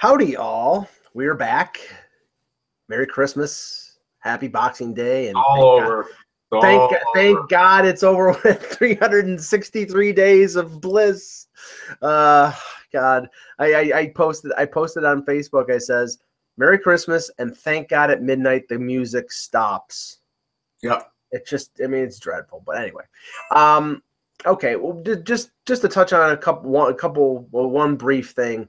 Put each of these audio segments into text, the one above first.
Howdy, all. We're back. Merry Christmas. Happy Boxing Day. And All over. thank God it's over with 363 days of bliss. God, I posted on Facebook. I says, Merry Christmas and thank God at midnight the music stops. Yep. It's dreadful. But anyway, okay. Well, just to touch on one brief thing.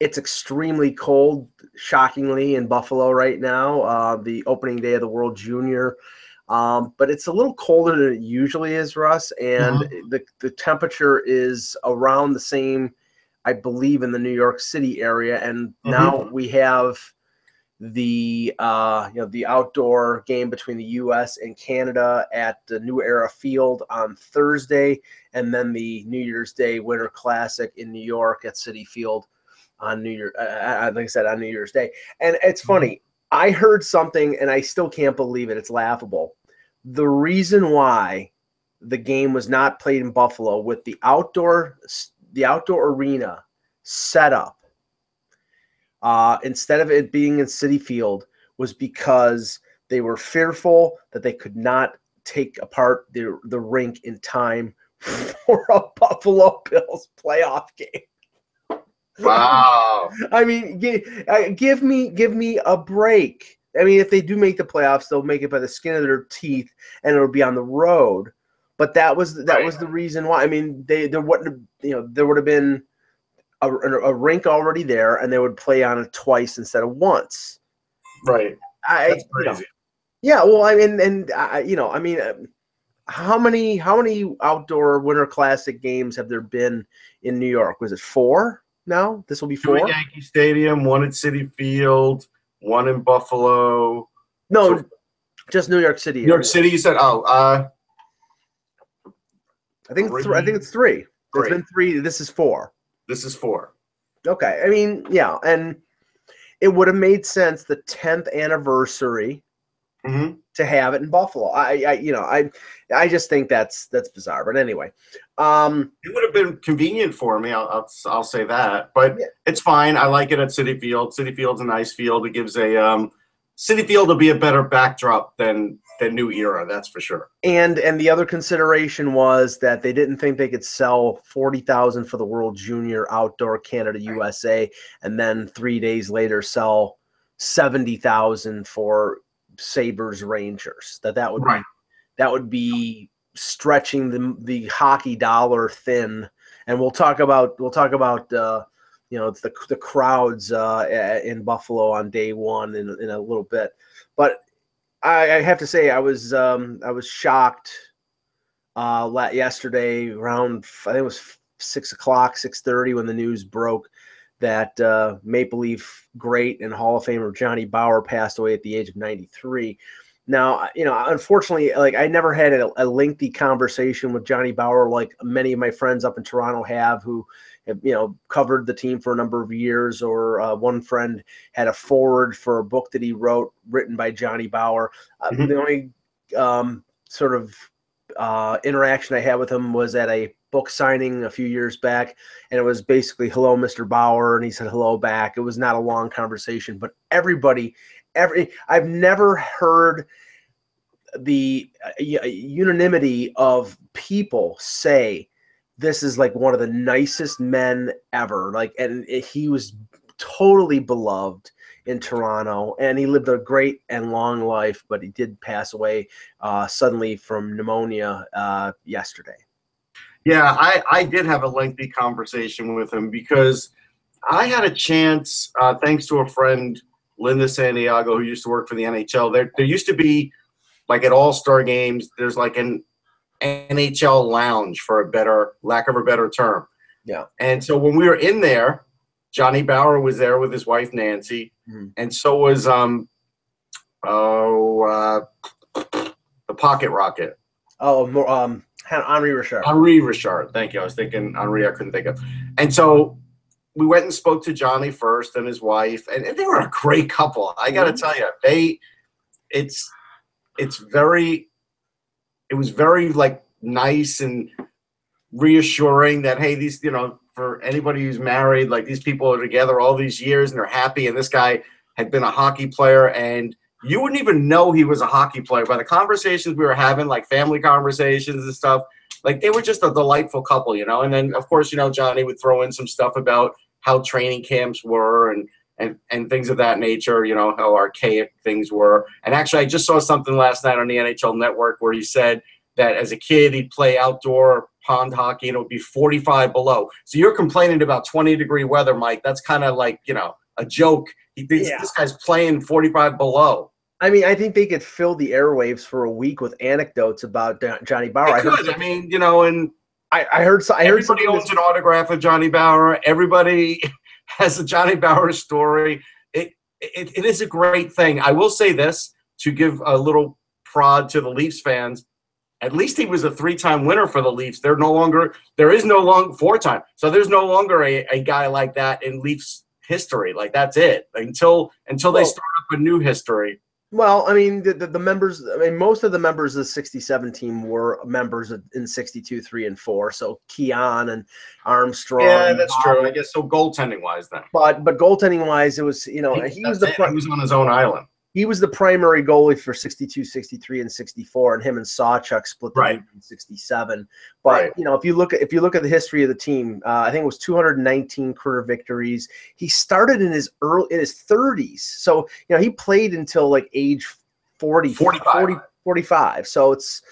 It's extremely cold, shockingly, in Buffalo right now, the opening day of the World Junior. But it's a little colder than it usually is, Russ, and the temperature is around the same, I believe, in the New York City area. And now we have the outdoor game between the U.S. and Canada at the New Era Field on Thursday, and then the New Year's Day Winter Classic in New York at Citi Field on New Year, like I said, on New Year's Day. And it's funny. I heard something, and I still can't believe it. It's laughable. The reason why the game was not played in Buffalo with the outdoor arena set up instead of it being in Citi Field was because they were fearful that they could not take apart the rink in time for a Buffalo Bills playoff game. Wow. I mean, give me a break. I mean, if they do make the playoffs, they'll make it by the skin of their teeth, and it'll be on the road. But that was the reason why. I mean, there would have been a rink already there, and they would play on it twice instead of once. Right. That's crazy. Yeah. Well, I mean, how many outdoor Winter Classic games have there been in New York? Was it 4? Now this will be 4. 2 at Yankee Stadium, 1 at Citi Field, 1 in Buffalo. No, just New York City. New York City. You said, I think it's 3. There's been 3. This is 4. This is 4. Okay. I mean, yeah, and it would have made sense the 10th anniversary to have it in Buffalo. I just think that's bizarre. But anyway, it would have been convenient for me. I'll say that, but it's fine. I like it at Citi Field. Citi Field's a nice field. It gives a Citi Field will be a better backdrop than New Era. That's for sure. And the other consideration was that they didn't think they could sell 40,000 for the World Junior Outdoor Canada USA, and then 3 days later sell 70,000 for Sabres Rangers. That would be stretching the hockey dollar thin. And we'll talk about the crowds in Buffalo on day one in a little bit. But I have to say I was shocked yesterday around, I think it was 6:30 when the news broke that Maple Leaf great and Hall of Famer Johnny Bower passed away at the age of 93. Now, unfortunately, like I never had a lengthy conversation with Johnny Bower like many of my friends up in Toronto have, who have, covered the team for a number of years, or one friend had a foreword for a book that he wrote written by Johnny Bower. The only sort of interaction I had with him was at a book signing a few years back, and it was basically, "Hello, Mr. Bower," and he said hello back. It was not a long conversation, but I've never heard the unanimity of people say this is like one of the nicest men ever. Like, and he was totally beloved in Toronto, and he lived a great and long life, but he did pass away suddenly from pneumonia yesterday. Yeah, I did have a lengthy conversation with him because I had a chance, thanks to a friend, Linda Santiago, who used to work for the NHL. There used to be, like at All-Star games, there's like an NHL lounge, for lack of a better term. Yeah. And so when we were in there, Johnny Bower was there with his wife Nancy, and so was the Pocket Rocket. Oh, Henri Richard. Henri Richard. Thank you. I was thinking Henri. I couldn't think of. And so we went and spoke to Johnny first and his wife, and they were a great couple. I got to tell you, it was very like nice and reassuring that, hey, these, for anybody who's married. Like, these people are together all these years and they're happy. And this guy had been a hockey player, and you wouldn't even know he was a hockey player by the conversations we were having, like family conversations and stuff. Like, they were just a delightful couple, you know. And then, of course, you know, Johnny would throw in some stuff about how training camps were and things of that nature, you know, how archaic things were. And actually, I just saw something last night on the NHL Network where he said that as a kid, he'd play outdoor pond hockey and it would be 45 below. So you're complaining about 20-degree weather, Mike. That's kind of like, you know, a joke. He thinks this guy's playing 45 below. I mean, I think they could fill the airwaves for a week with anecdotes about Johnny Bauer. I mean, you know, and I heard everybody owns an autograph of Johnny Bauer. Everybody has a Johnny Bauer story. It is a great thing. I will say this, to give a little prod to the Leafs fans. At least he was a 3-time winner for the Leafs. There is no longer 4-time. So there's no longer a guy like that in Leafs history. Like, that's it. Until they start up a new history. Well, I mean, the members, I mean, most of the members of the 67 team were members in 62, 3, and 4. So Keon and Armstrong. Yeah, that's true. I guess so, goaltending-wise then. But goaltending-wise, it was, you know, he was on his own island. He was the primary goalie for 62, 63, and 64, and him and Sawchuk split the league in 67. But you know, if you look at the history of the team, I think it was 219 career victories. He started in his 30s, so you know he played until like age 45. So it's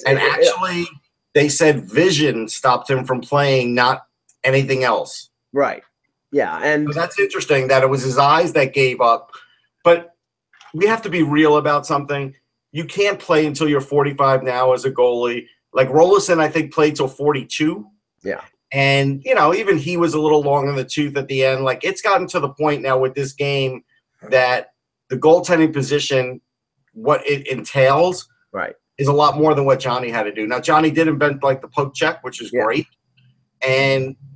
actually they said vision stopped him from playing, not anything else. Right. Yeah, and so that's interesting that it was his eyes that gave up, but. We have to be real about something. You can't play until you're 45 now as a goalie. Like Rolison, I think, played till 42. Yeah. And, you know, even he was a little long in the tooth at the end. Like, it's gotten to the point now with this game that the goaltending position, what it entails, is a lot more than what Johnny had to do. Now, Johnny did invent, like, the poke check, which is great.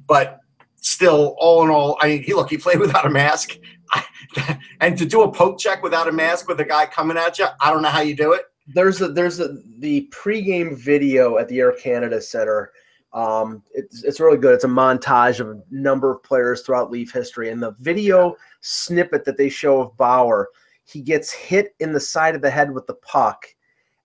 But still, all in all, I mean, he played without a mask. And to do a poke check without a mask with a guy coming at you, I don't know how you do it. There's the pregame video at the Air Canada Center. It's really good. It's a montage of a number of players throughout Leaf history, and the video snippet that they show of Bauer, he gets hit in the side of the head with the puck.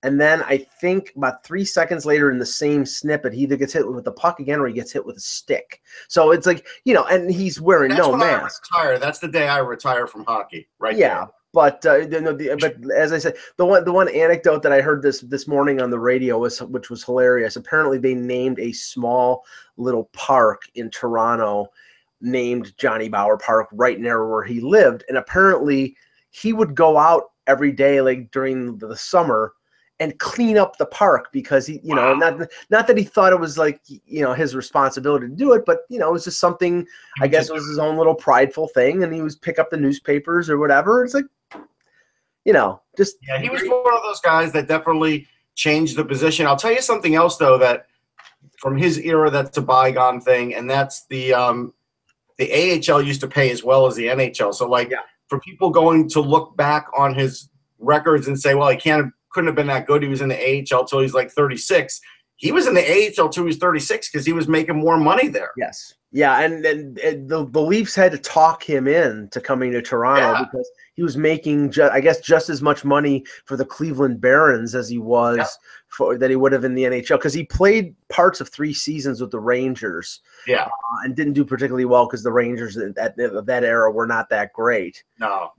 And then I think about 3 seconds later in the same snippet, he either gets hit with the puck again or he gets hit with a stick. So it's like, you know, and he's wearing no mask. That's the day I retire from hockey, right? Yeah, but as I said, the one anecdote that I heard this morning on the radio which was hilarious. Apparently, they named a small little park in Toronto named Johnny Bauer Park right near where he lived, and apparently he would go out every day, like during the summer, and clean up the park because he, you know, not that he thought it was like, you know, his responsibility to do it, but you know, it was just something, I guess it was his own little prideful thing, and he was pick up the newspapers or whatever. It's like, you know, just he was one of those guys that definitely changed the position. I'll tell you something else though, that from his era, that's a bygone thing, and that's the AHL used to pay as well as the NHL. So like for people going to look back on his records and say, well, he couldn't have been that good. He was in the AHL till he's like 36. He was in the AHL till he was 36 because he was making more money there. Yes. Yeah, and the Leafs had to talk him in to coming to Toronto because he was making, I guess, just as much money for the Cleveland Barons as he was that he would have in the NHL, because he played parts of 3 seasons with the Rangers. Yeah, and didn't do particularly well because the Rangers at that era were not that great. No.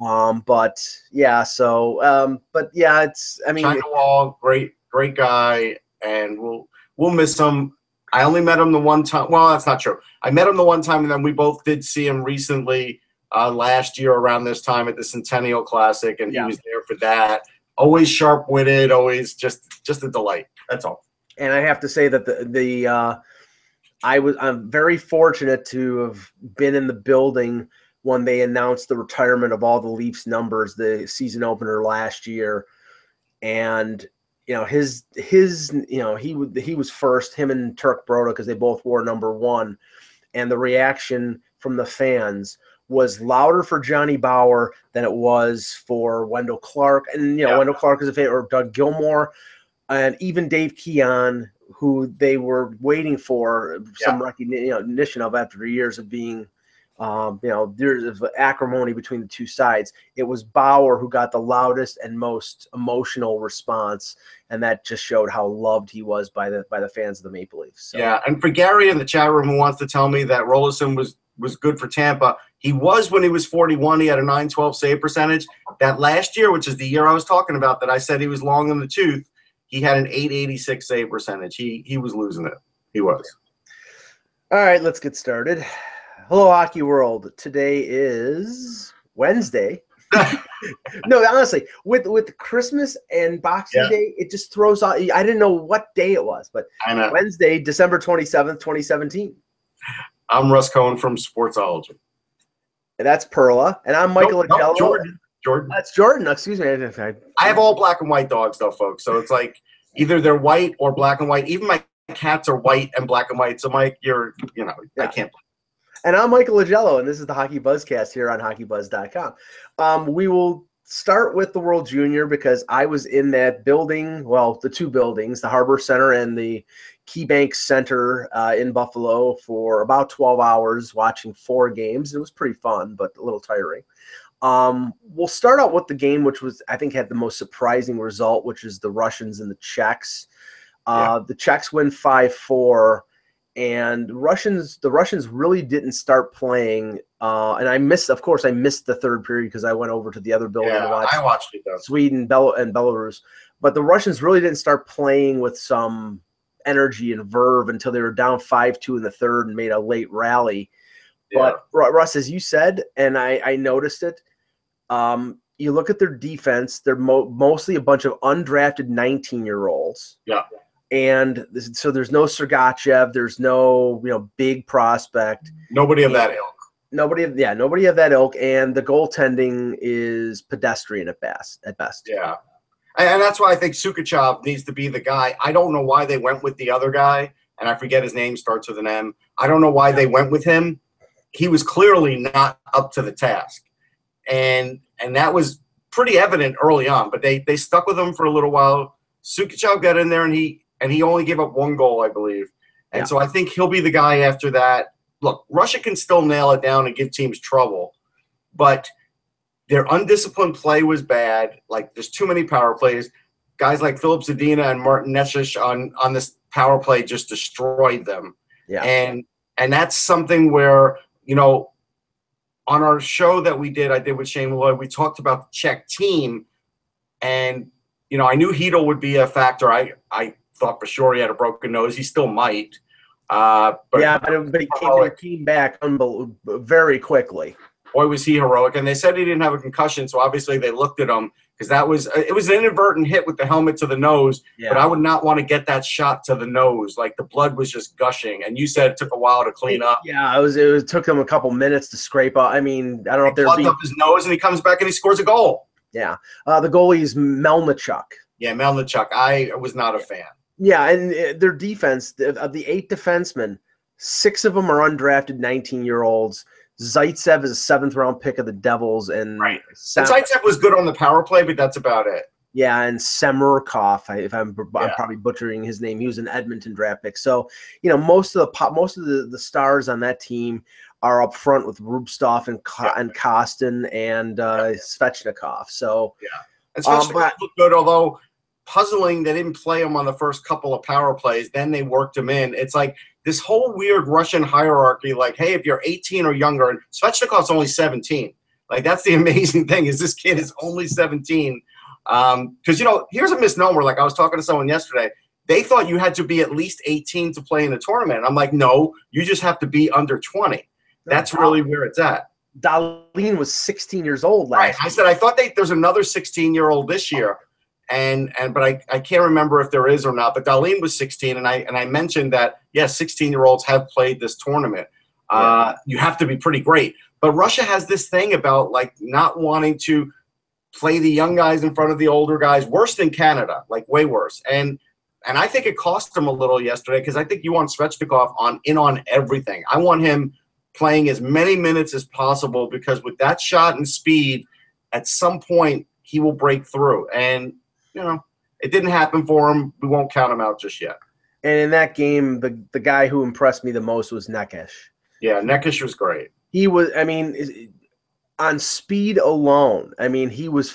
But yeah, so but yeah, it's, I mean, China Wall, great guy, and we'll miss him. I only met him the one time. Well, that's not true. I met him the one time, and then we both did see him recently last year around this time at the Centennial Classic, and he was there for that. Always sharp-witted, always just a delight. That's all. And I have to say that I'm very fortunate to have been in the building when they announced the retirement of all the Leafs numbers, the season opener last year, and you know, his you know, he was first, him and Turk Broda, because they both wore number 1, and the reaction from the fans was louder for Johnny Bauer than it was for Wendell Clark, and you know, Wendell Clark is a favorite, or Doug Gilmour, and even Dave Keon, who they were waiting for some recognition of after years of being, there's acrimony between the two sides. It was Bauer who got the loudest and most emotional response, and that just showed how loved he was by the fans of the Maple Leafs. So. Yeah, and for Gary in the chat room who wants to tell me that Rolison was good for Tampa, he was when he was 41. He had a .912 save percentage. That last year, which is the year I was talking about, that I said he was long in the tooth, he had an .886 save percentage. He was losing it. He was. All right, let's get started. Hello, Hockey World. Today is Wednesday. No, honestly, with Christmas and Boxing Day, it just throws out. I didn't know what day it was, but I know. Wednesday, December 27th, 2017. I'm Russ Cohen from Sportsology. And that's Perla. And I'm Michael Agello. Jordan. That's Jordan. Excuse me. I have all black and white dogs, though, folks. So it's like either they're white or black and white. Even my cats are white and black and white. So, Mike, I can't. And I'm Michael Agello, and this is the HockeyBuzzcast here on HockeyBuzz.com. We will start with the World Junior because I was in that building, well, the two buildings, the Harbor Center and the KeyBank Center in Buffalo for about 12 hours watching 4 games. It was pretty fun, but a little tiring. We'll start out with the game, which was, I think, had the most surprising result, which is the Russians and the Czechs. The Czechs win 5-4. And the Russians really didn't start playing. And I missed the third period because I went over to the other building to watch. I watched it though. Sweden and Belarus. But the Russians really didn't start playing with some energy and verve until they were down 5-2 in the third and made a late rally. Yeah. But Russ, as you said, and I noticed it, you look at their defense, they're mostly a bunch of undrafted 19-year-olds. Yeah. And so there's no Sergachev, there's no big prospect. Nobody of that ilk. Nobody of that ilk, and the goaltending is pedestrian at best. Yeah, and that's why I think Sukhachov needs to be the guy. I don't know why they went with the other guy, and I forget his name, starts with an M. I don't know why they went with him. He was clearly not up to the task, and that was pretty evident early on. But they stuck with him for a little while. Sukhachov got in there, and he only gave up 1 goal, I believe. And so I think he'll be the guy after that. Look, Russia can still nail it down and give teams trouble, but their undisciplined play was bad. Like, there's too many power plays. Guys like Filip Zadina and Martin Necas on this power play just destroyed them. Yeah. And that's something where, on our show that I did with Shane Malloy, we talked about the Czech team. And, I knew Hedl would be a factor. I thought for sure he had a broken nose. He still might. But he came back very quickly. Boy, was he heroic. And they said he didn't have a concussion, so obviously they looked at him because it was an inadvertent hit with the helmet to the nose. Yeah. But I would not want to get that shot to the nose. Like, the blood was just gushing. And you said it took a while to clean up. Yeah, it took him a couple minutes to scrape up. I mean, I don't know if they're up his nose, and he comes back and he scores a goal. Yeah. The goalie is Melnichuk. Yeah, Melnichuk. I was not a fan. Yeah, and their defense, of the 8 defensemen, 6 of them are undrafted 19-year-olds. Zaitsev is a 7th-round pick of the Devils. And Zaitsev was good on the power play, but that's about it. Yeah, and Semerkov, I'm probably butchering his name. He was an Edmonton draft pick. So, most of the stars on that team are up front with Rubstov and Kostin and Svechnikov. So, and Svechnikov looked good, although puzzling they didn't play him on the first couple of power plays. Then they worked him in. It's like this whole weird Russian hierarchy, like, hey, if you're 18 or younger, and Svechnikov's only 17. Like, that's the amazing thing, is this kid is only 17. Because, here's a misnomer. Like, I was talking to someone yesterday. They thought you had to be at least 18 to play in the tournament. I'm like, no, you just have to be under 20. That's really where it's at. Dahlin was 16 years old last year. I said, I thought there's another 16-year-old this year. But I can't remember if there is or not. But Dahlin was 16, and I mentioned that, yes, 16-year-olds have played this tournament. You have to be pretty great. But Russia has this thing about, like, not wanting to play the young guys in front of the older guys, worse than Canada, like way worse. And I think it cost them a little yesterday, because I think you want Svechnikov on everything. I want him playing as many minutes as possible, because with that shot and speed, at some point he will break through. And, it didn't happen for him. We won't count him out just yet. And in that game, the guy who impressed me the most was Nekish. Yeah, Nekish was great. He was, I mean, on speed alone, I mean, he was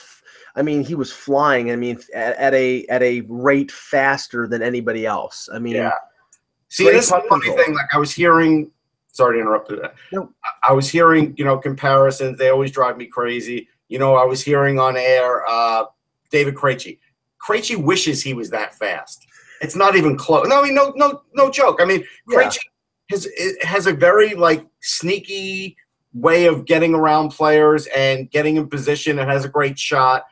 flying. I mean, at a rate faster than anybody else. I mean, yeah. See, this is the funny thing. Like I was hearing, sorry to interrupt that. No. I was hearing, comparisons. They always drive me crazy. I was hearing on air, David Krejci. Krejci wishes he was that fast. It's not even close. No, I mean, no joke. I mean, Krejci has a very sneaky way of getting around players and getting in position and has a great shot.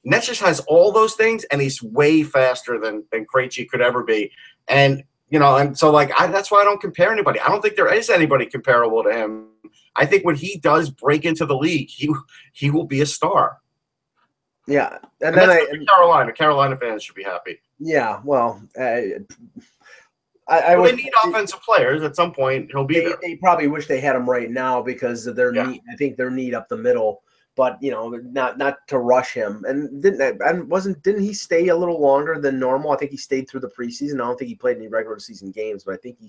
Nekish has all those things, and he's way faster than Krejci could ever be. And and so that's why I don't compare anybody. I don't think there is anybody comparable to him. I think when he does break into the league, he will be a star. Yeah, and then Carolina fans should be happy. Yeah, well, they need offensive players. At some point, he'll be there. They probably wish they had him right now because of their need. I think their need up the middle. But not to rush him. And didn't he stay a little longer than normal? I think he stayed through the preseason. I don't think he played any regular season games, but I think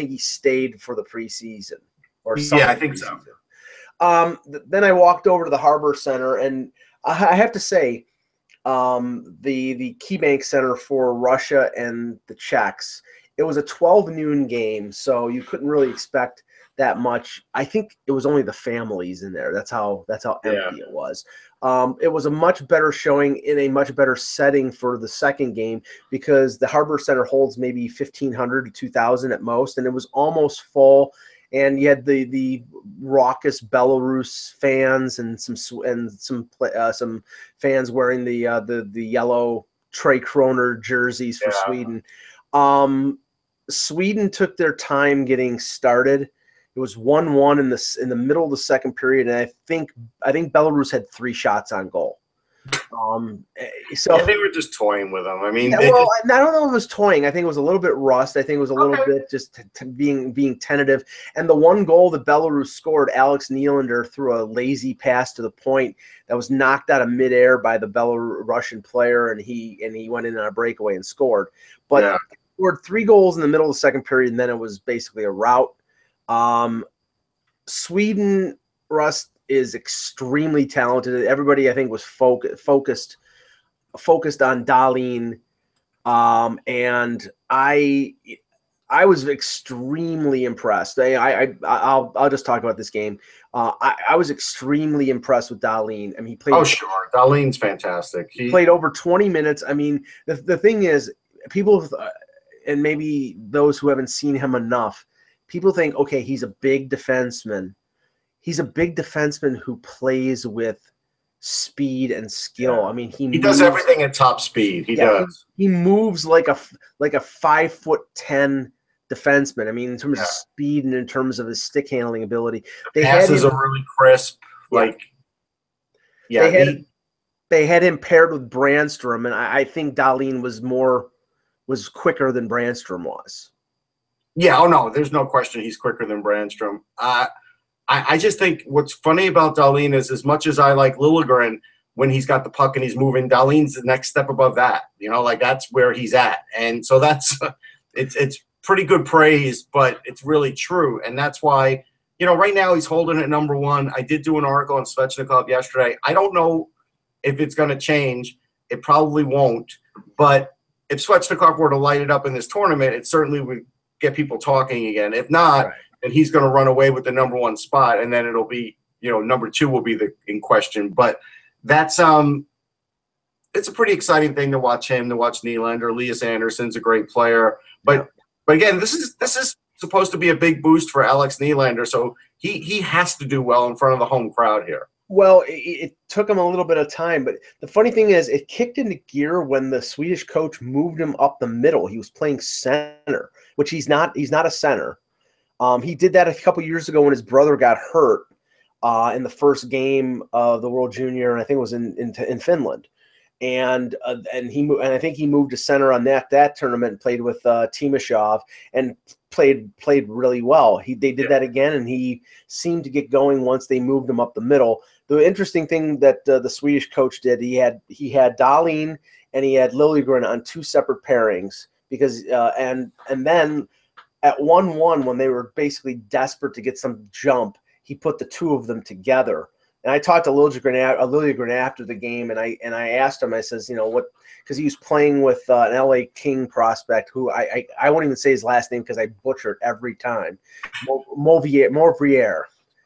he stayed for the preseason or something. Yeah, I think so. Then I walked over to the Harbor Center, and I have to say, the KeyBank Center for Russia and the Czechs. It was a 12 noon game, so you couldn't really expect that much. I think it was only the families in there. That's how empty it was. It was a much better showing in a much better setting for the second game because the Harbor Center holds maybe 1,500 to 2,000 at most, and it was almost full. And you had the raucous Belarus fans and some fans wearing the yellow Tre Kroner jerseys for Sweden. Sweden took their time getting started. It was 1-1 in the middle of the second period, and I think Belarus had 3 shots on goal. So they were just toying with them. I mean, I don't know if it was toying. I think it was a little bit rust. I think it was a little bit just being tentative. And the one goal that Belarus scored, Alex Nylander threw a lazy pass to the point that was knocked out of midair by the Belarusian player, and he went in on a breakaway and scored. But he scored 3 goals in the middle of the second period, and then it was basically a rout. Sweden, Russ, is extremely talented. Everybody, I think, was focused on Dahlin, and I was extremely impressed. I'll just talk about this game. I was extremely impressed with Dahlin. I mean, he played. Oh, sure, Dahlin's fantastic. He played over 20 minutes. I mean, the thing is, people, and maybe those who haven't seen him enough, people think, okay, he's a big defenseman. He's a big defenseman who plays with speed and skill. Yeah. I mean, he does everything at top speed. He does. He moves like a 5'10" defenseman. I mean, in terms of speed and in terms of his stick handling ability, the passes are really crisp. They had him paired with Brandstrom, and I think Dahlin was quicker than Brandstrom was. Yeah. Oh no, there's no question he's quicker than Brandstrom. I just think what's funny about Dahlin is, as much as I like Liljegren when he's got the puck and he's moving, Dahlin's the next step above that. That's where he's at. And so that's it's pretty good praise, but it's really true. And that's why, right now he's holding it number 1. I did do an article on Svechnikov yesterday. I don't know if it's going to change. It probably won't. But if Svechnikov were to light it up in this tournament, it certainly would get people talking again. If not, then he's going to run away with the number 1 spot, and then it'll be, number 2 will be in question. But that's it's a pretty exciting thing to watch him, to watch Nylander. Elias Anderson's a great player, but again, this is supposed to be a big boost for Alex Nylander, so he has to do well in front of the home crowd here. Well, it took him a little bit of time, but the funny thing is, it kicked into gear when the Swedish coach moved him up the middle. He was playing center, which he's not a center. He did that a couple years ago when his brother got hurt in the first game of the World Junior, and I think it was in Finland. And I think he moved to center on that tournament and played with Timashov and played really well. They did that again, and he seemed to get going once they moved him up the middle. The interesting thing that the Swedish coach did, he had Dahlin and he had Liljegren on 2 separate pairings, because and then at 1-1 when they were basically desperate to get some jump, he put the two of them together. And I talked to Liljegren after the game, and I asked him, I says, what, because he was playing with an LA King prospect who I won't even say his last name because I butcher it every time. Morvier.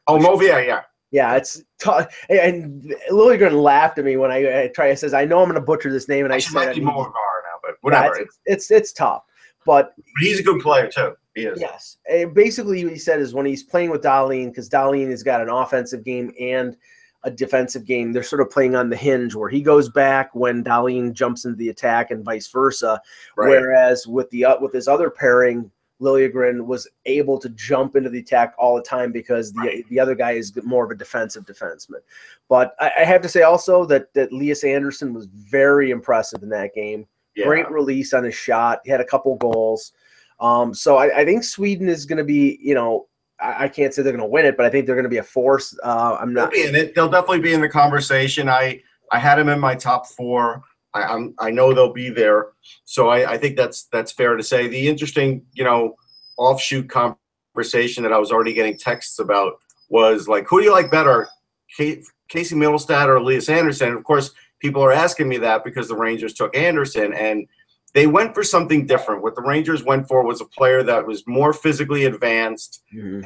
Oh, Morvier, yeah. Yeah, it's tough. And Liljegren laughed at me when I says, I know I'm going to butcher this name, and I said, might be Morvier now, but whatever. Yeah, it's tough, but he's a good player too. He is. Yes. And basically what he said is when he's playing with Dahlin, because Dahlin has got an offensive game and a defensive game, they're sort of playing on the hinge where he goes back when Dahlin jumps into the attack and vice versa. Right. Whereas with his other pairing, Liljegren was able to jump into the attack all the time because the other guy is more of a defensive defenseman. But I have to say also that Elias Anderson was very impressive in that game. Yeah. Great release on his shot. He had a couple goals. So I think Sweden is going to be, I can't say they're going to win it, but I think they're going to be a force. They'll be in it. They'll definitely be in the conversation. I had them in my top 4. I know they'll be there. So I think that's fair to say. The interesting, offshoot conversation that I was already getting texts about was like, who do you like better, Casey Middlestad or Elias Anderson? And of course, people are asking me that because the Rangers took Anderson, and they went for something different. What the Rangers went for was a player that was more physically advanced and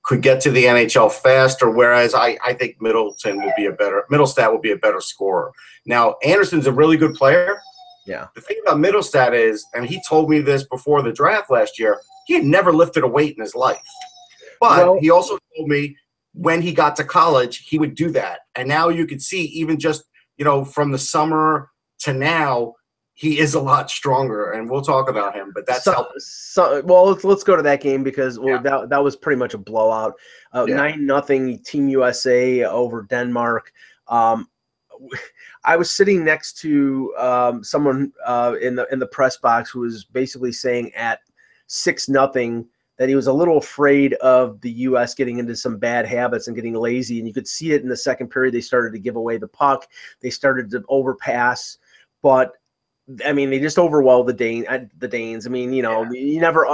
could get to the NHL faster, whereas I think Middlestad will be a better scorer. Now, Anderson's a really good player. Yeah. The thing about Middlestad is, and he told me this before the draft last year, he had never lifted a weight in his life. But he also told me when he got to college, he would do that. And now you could see even just, from the summer to now, he is a lot stronger, and we'll talk about him. But that's let's go to that game because that was pretty much a blowout. 9-0 Team USA over Denmark. I was sitting next to someone in the press box who was basically saying at 6-0 that he was a little afraid of the U.S. getting into some bad habits and getting lazy, and you could see it in the second period. They started to give away the puck. They started to overpass, but I mean, they just overwhelmed the Danes. I mean, you never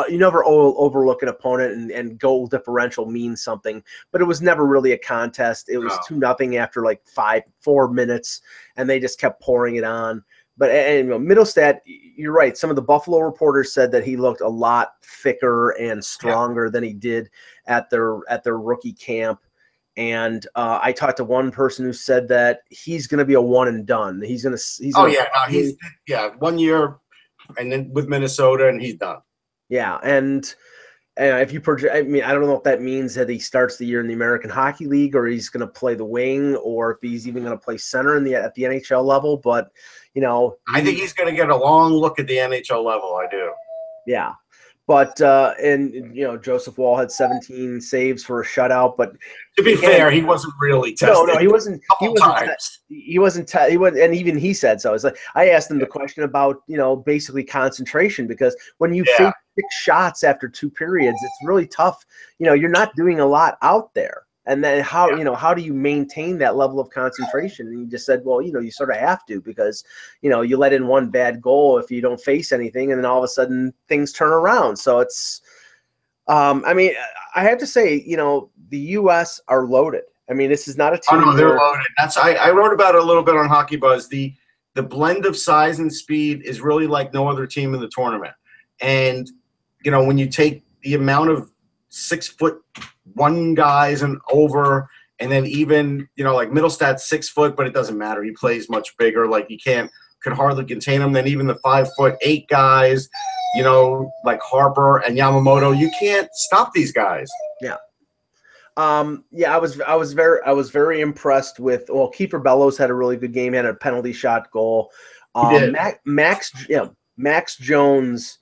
overlook an opponent, and goal differential means something, but it was never really a contest. It was 2-0 after like 4 minutes, and they just kept pouring it on. But Middlestad, you're right. Some of the Buffalo reporters said that he looked a lot thicker and stronger than he did at their rookie camp. And I talked to one person who said that he's going to be a one and done. He's 1 year, and then with Minnesota, and he's done. Yeah, and if you project, I mean, I don't know if that means that he starts the year in the American Hockey League, or he's going to play the wing, or if he's even going to play center at the NHL level. But I think he's going to get a long look at the NHL level. I do. Yeah. But Joseph Wall had 17 saves for a shutout. But to be fair, he wasn't really tested. No, he wasn't. He wasn't. And even he said so. It's like I asked him the question about basically concentration, because when you face 6 shots after 2 periods, it's really tough. You're not doing a lot out there. And then how do you maintain that level of concentration? And he just said, well, you sort of have to, because, you let in one bad goal if you don't face anything, and then all of a sudden things turn around. So it's, I mean, I have to say, the U.S. are loaded. I mean, this is not a team. Oh, no, they're loaded. I wrote about it a little bit on Hockey Buzz. The blend of size and speed is really like no other team in the tournament. And, when you take the amount of 6'1" guys and over, and then even like Middlestad's 6 foot, but it doesn't matter. He plays much bigger. Like could hardly contain him. Then even the 5'8" guys, like Harper and Yamamoto, you can't stop these guys. Yeah. I was very impressed with. Well, Kiefer Bellows had a really good game. He had a penalty shot goal. Max Jones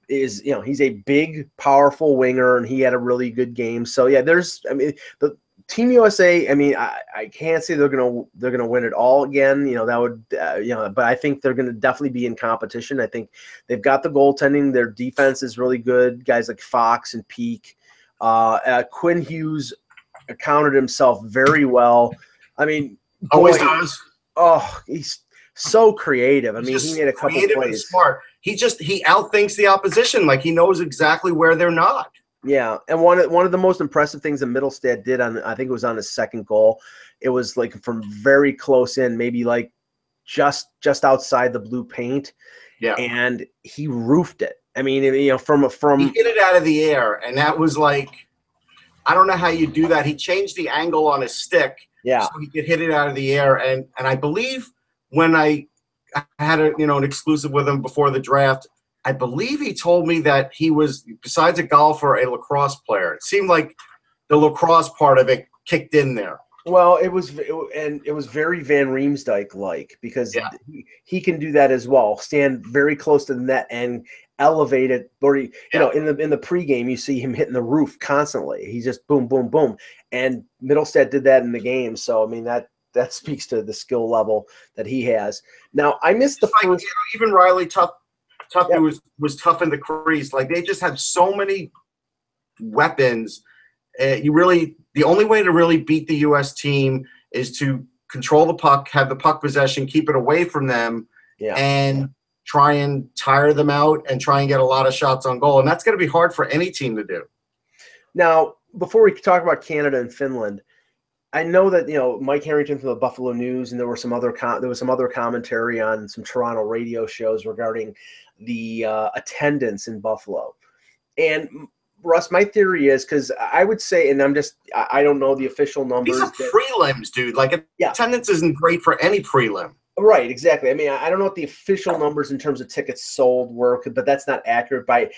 is he's a big, powerful winger, and he had a really good game. So the Team USA, I mean, I can't say they're gonna win it all again. That would but I think they're gonna definitely be in competition. I think they've got the goaltending. Their defense is really good. Guys like Fox and Peak. Quinn Hughes accounted himself very well. I mean, always does. Oh, he's so creative. I mean, he made a couple plays. Smart. he outthinks the opposition. Like he knows exactly where they're not. Yeah, and one of the most impressive things that Middlestad did I think it was on his second goal. It was like from very close in, maybe like just outside the blue paint. Yeah, and he roofed it. I mean, from he hit it out of the air, and that was like, I don't know how you do that. He changed the angle on his stick, so he could hit it out of the air. And I believe when I had an exclusive with him before the draft, I believe he told me that he was, besides a golfer, a lacrosse player. It seemed like the lacrosse part of it kicked in there. Well, it was very Van Riemsdyk like, because he can do that as well. Stand very close to the net and elevate it. Or in the pregame, you see him hitting the roof constantly. He's just boom, boom, boom. And Middlestad did that in the game. So I mean that speaks to the skill level that he has. Now I missed the first. Even Riley Tuff was tough in the crease. Like they just had so many weapons. The only way to really beat the U.S. team is to control the puck, have the puck possession, keep it away from them, and try and tire them out and try and get a lot of shots on goal. And that's going to be hard for any team to do. Now, before we talk about Canada and Finland, I know that Mike Harrington from the Buffalo News, and there was some other commentary on some Toronto radio shows regarding the attendance in Buffalo. And Russ, my theory is, because I would say, and I don't know the official numbers. These are prelims, dude. Like attendance isn't great for any prelim. Right, exactly. I mean, I don't know what the official numbers in terms of tickets sold were, but that's not accurate. By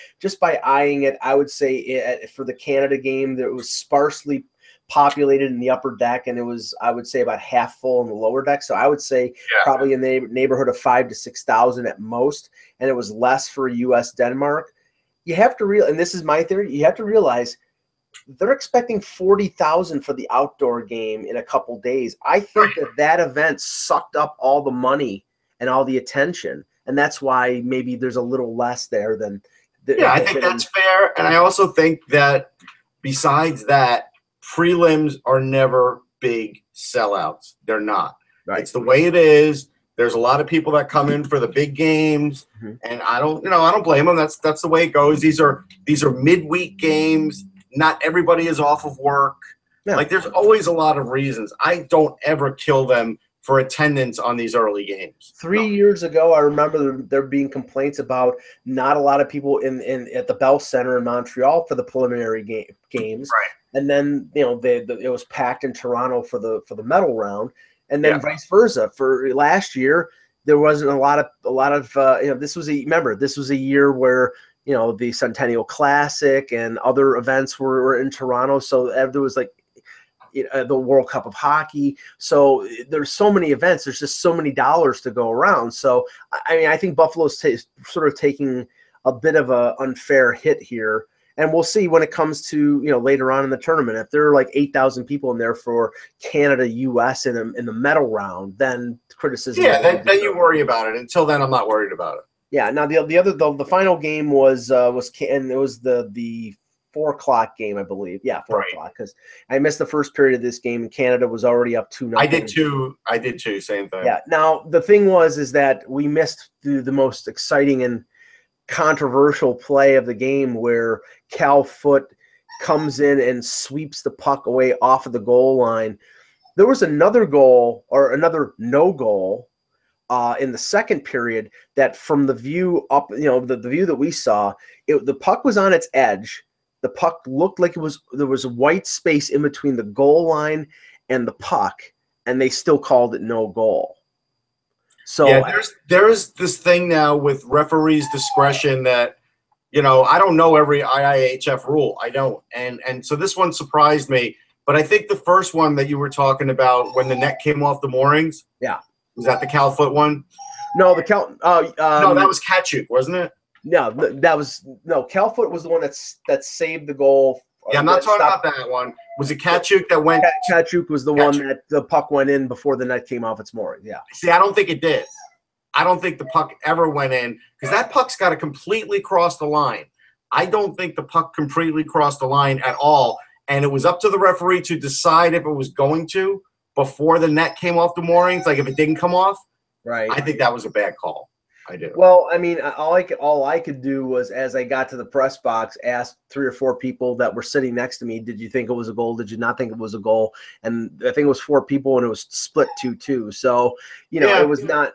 eyeing it, I would say for the Canada game, that it was sparsely populated in the upper deck, and it was, I would say, about half full in the lower deck. So I would say probably in the neighborhood of 5,000 to 6,000 at most, and it was less for U.S. Denmark. You have to and this is my theory, you have to realize they're expecting 40,000 for the outdoor game in a couple days. I think that event sucked up all the money and all the attention, and that's why maybe there's a little less there than. I think that's fair, and I also think that besides that, prelims are never big sellouts. They're not. Right. It's the way it is. There's a lot of people that come in for the big games, and I don't blame them. That's the way it goes. These are midweek games. Not everybody is off of work. Yeah. Like there's always a lot of reasons. I don't ever kill them for attendance on these early games. 3 years ago, I remember there being complaints about not a lot of people at the Bell Center in Montreal for the preliminary games. Right. And then it was packed in Toronto for the medal round. And then vice versa. For last year, there wasn't a lot of this was a year where the Centennial Classic and other events were in Toronto. So there was like the World Cup of Hockey. So there's so many events. There's just so many dollars to go around. So I mean, I think Buffalo's sort of taking a bit of an unfair hit here. And we'll see when it comes to later on in the tournament. If there are like 8,000 people in there for Canada, U.S. in the medal round, then criticism. Yeah, then you worry about it. Until then, I'm not worried about it. Yeah. Now the final game was and it was the 4:00 game, I believe. Yeah, 4:00, because I missed the first period of this game, and Canada was already up 2-0. I did too. Same thing. Yeah. Now the thing is that we missed the most exciting and controversial play of the game, where Cal Foote comes in and sweeps the puck away off of the goal line. There was another goal, or another no goal, in the second period, that from the view up, the view that we saw, the puck was on its edge. The puck looked like there was a white space in between the goal line and the puck, and they still called it no goal. So there's this thing now with referees' discretion that, I don't know every IIHF rule. I don't. And so this one surprised me. But I think the first one that you were talking about, when the net came off the moorings. Yeah. Was that the Cal Foote one? No, no, that was Katchuk, wasn't it? No, Cal Foote was the one that saved the goal. Yeah, I'm not talking about that one. Was it Katchuk that went? Katchuk was the one that the puck went in before the net came off its mooring. Yeah. See, I don't think it did. I don't think the puck ever went in, because that puck's got to completely cross the line. I don't think the puck completely crossed the line at all, and it was up to the referee to decide if it was going to before the net came off the moorings. Like if it didn't come off, right? I think that was a bad call. I do. Well, I mean, all I could do was, as I got to the press box, ask 3 or 4 people that were sitting next to me, did you think it was a goal? Did you not think it was a goal? And I think it was 4 people, and it was split 2-2. So, it was not.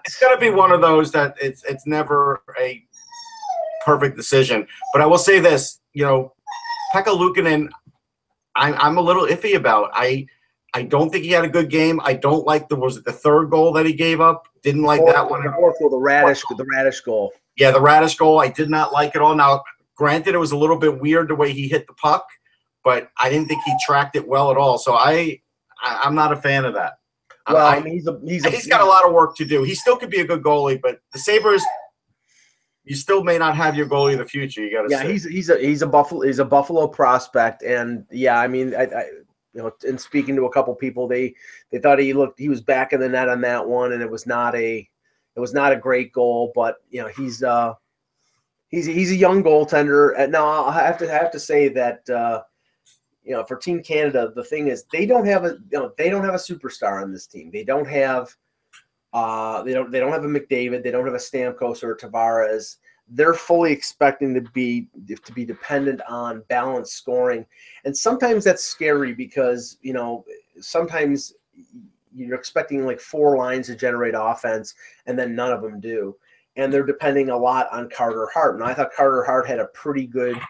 It's got to be one of those that it's never a perfect decision. But I will say this, Pekka Luukkonen, I'm a little iffy about. I don't think he had a good game. I don't like was it the 3rd goal that he gave up? Didn't like that one. The 4th goal, the Radish goal. Yeah, the Radish goal, I did not like at all. Now, granted, it was a little bit weird the way he hit the puck, but I didn't think he tracked it well at all. So I'm not a fan of that. Well, I mean, he's got a lot of work to do. He still could be a good goalie, but the Sabres, you still may not have your goalie in the future. You got to say. He's a Buffalo prospect, and yeah, I mean, in speaking to a couple people, they thought he was back in the net on that one, and it was not a great goal, but he's a young goaltender. And now I have to say that for Team Canada, the thing is they don't have a superstar on this team. They don't have they don't have a McDavid, they don't have a Stamkos or a Tavares. They're fully expecting to be dependent on balanced scoring. And sometimes that's scary because, sometimes you're expecting like 4 lines to generate offense and then none of them do. And they're depending a lot on Carter Hart. And I thought Carter Hart had a pretty good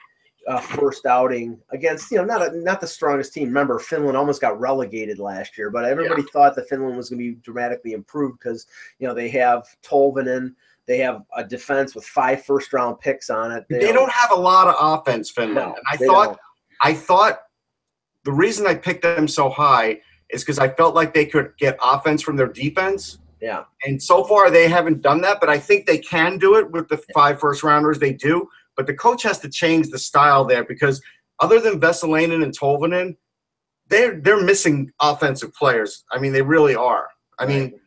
first outing against, not the strongest team. Remember, Finland almost got relegated last year, but everybody thought that Finland was going to be dramatically improved because, they have Tolvanen. They have a defense with 5 first-round picks on it. They don't have a lot of offense, Finland. No, and I thought the reason I picked them so high is because I felt like they could get offense from their defense. Yeah. And so far they haven't done that, but I think they can do it with the 5 first-rounders. They do. But the coach has to change the style there because other than Vesalainen and Tolvanen, they're missing offensive players. I mean, they really are. I mean,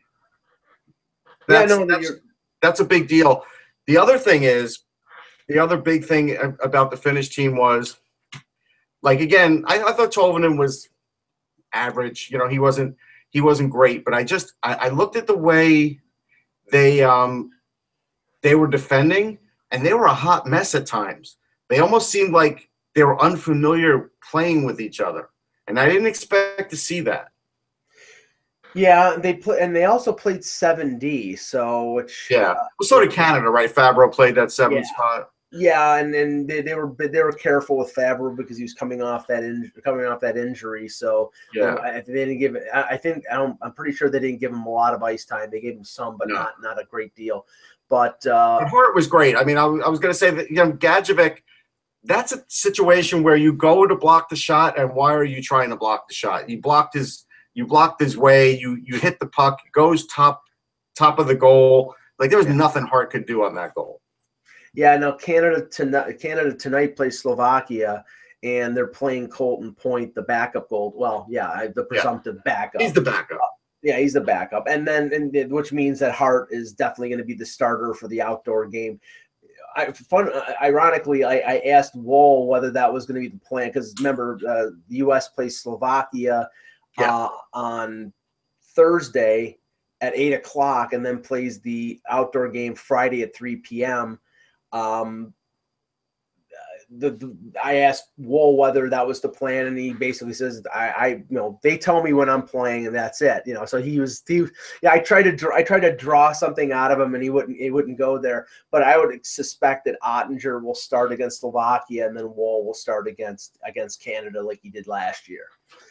that's a big deal. The other thing is, the other big thing about the Finnish team was, like, again, I thought Tolvanen was average. He wasn't great, but I looked at the way they were defending, and they were a hot mess at times. They almost seemed like they were unfamiliar playing with each other, and I didn't expect to see that. Yeah, they also played 7D, so so did Canada, right? Fabro played that 7 spot. Yeah, and they were careful with Fabro because he was coming off that injury. So they didn't give it. I'm pretty sure they didn't give him a lot of ice time. They gave him some, but not a great deal. But Hart was great. I mean, I was going to say that Gadjevich. That's a situation where you go to block the shot, and why are you trying to block the shot? You blocked his way. You hit the puck. It goes top of the goal. Like there was nothing Hart could do on that goal. Yeah. Now Canada tonight plays Slovakia, and they're playing Colton Point, the backup goal. Well, the presumptive backup. He's the backup. Yeah, he's the backup, which means that Hart is definitely going to be the starter for the outdoor game. Ironically, I asked Woll whether that was going to be the plan because remember, the U.S. plays Slovakia on Thursday at 8:00, and then plays the outdoor game Friday at 3 p.m. I asked Woll whether that was the plan, and he basically says, they tell me when I'm playing, and that's it. So I tried to draw something out of him, and he wouldn't go there. But I would suspect that Ottinger will start against Slovakia, and then Woll will start against Canada like he did last year.